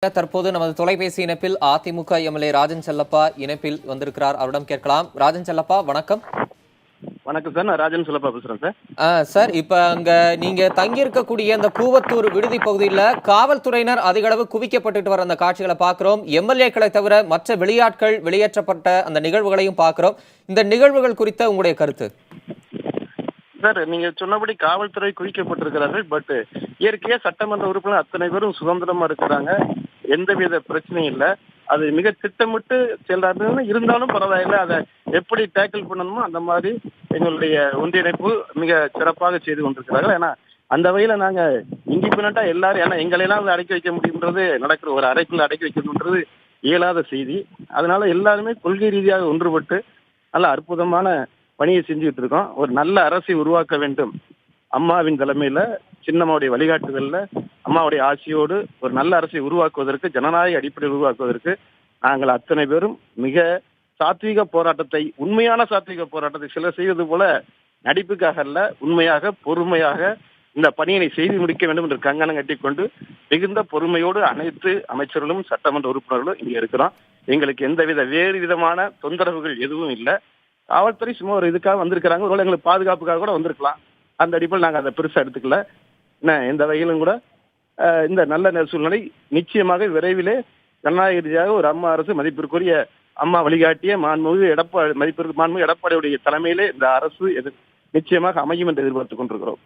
தற்போது நமது தொலைபேசி இணைப்பில் அதிமுக எம்எல்ஏ ராஜன் செல்லப்பா இணைப்பில் வந்திருக்கிறார். அவரிடம் கேட்கலாம். ராஜன் செல்லப்பா, வணக்கம். வணக்கம் சார், நான் ராஜன் செல்லப்பா பேசுறேன் சார். சார், இப்ப அங்க நீங்க தங்கியிருக்கக்கூடிய அந்த கூவத்தூர் விடுதி பகுதியில் காவல்துறையினர் அதிக அளவு குவிக்கப்பட்டு வர அந்த காட்சிகளை பார்க்கிறோம். எம்எல்ஏக்களை தவிர மற்ற வெளியாட்கள் வெளியேற்றப்பட்ட அந்த நிகழ்வுகளையும் பார்க்கிறோம். இந்த நிகழ்வுகள் குறித்த உங்களுடைய கருத்து? சார், நீங்க சொன்னபடி காவல்துறை குவிக்கப்பட்டிருக்கிறார்கள். பட் இயற்கையா சட்டமன்ற உறுப்பினர் அத்தனை பேரும் சுதந்திரமா இருக்கிறாங்க. எந்தவித பிரச்சனையும் இல்லை. அது மிக திட்டமிட்டு செல்றாருன்னு இருந்தாலும் பரவாயில்லை. அதை எப்படி டேக்கிள் பண்ணணுமோ அந்த மாதிரி எங்களுடைய ஒன்றிணைப்பு மிக சிறப்பாக செய்து கொண்டிருக்கிறார்கள். ஏன்னா அந்த வகையில நாங்க இண்டிபெண்டா எல்லாரும், ஏன்னா எங்களையெல்லாம் அடக்கி வைக்க முடியுன்றது நடக்கிற ஒரு அறைக்குள்ள அடக்கி வைக்கணுன்றது இயலாத செய்தி. அதனால எல்லாருமே கொள்கை ரீதியாக ஒன்றுபட்டு நல்ல அற்புதமான பணியை செஞ்சுட்டு இருக்கோம். ஒரு நல்ல அரசை உருவாக்க வேண்டும். அம்மாவின் தலைமையில, சின்னம்மாவுடைய வழிகாட்டுதல்ல, அம்மாவுடைய ஆட்சியோடு ஒரு நல்ல அரசை உருவாக்குவதற்கு, ஜனநாயக அடிப்படையில் உருவாக்குவதற்கு நாங்கள் அத்தனை பேரும் மிக சாத்வீக போராட்டத்தை, உண்மையான சாத்வீக போராட்டத்தை சிலர் செய்வது போல நடிப்புக்காக அல்ல, உண்மையாக பொறுமையாக இந்த பணியினை செய்து முடிக்க வேண்டும் என்று கங்கணம் கட்டிக்கொண்டு மிகுந்த பொறுமையோடு அனைத்து அமைச்சர்களும் சட்டமன்ற உறுப்பினர்களும் இங்கே இருக்கிறோம். எங்களுக்கு எந்தவித வேறு விதமான தொந்தரவுகள் எதுவும் இல்லை. காவல்துறை சும்மா ஒரு இதுக்காக வந்திருக்கிறாங்க. ஒருவேளை எங்களுக்கு பாதுகாப்புக்காக கூட வந்திருக்கலாம். அந்த அடிப்படையில் நாங்கள் அதை பெருசாக எடுத்துக்கல. எந்த வகையிலும் கூட இந்த நல்ல சூழ்நிலை நிச்சயமாக விரைவிலே ஜனநாயக ரீதியாக ஒரு அம்மா அரசு, மதிப்பிற்குரிய அம்மா வழிகாட்டிய மதிப்பிற்கு மாண்புமிகு எடப்பாடியுடைய தலைமையிலே இந்த அரசு நிச்சயமாக அமையும் என்று எதிர்பார்த்துக் கொண்டிருக்கிறோம்.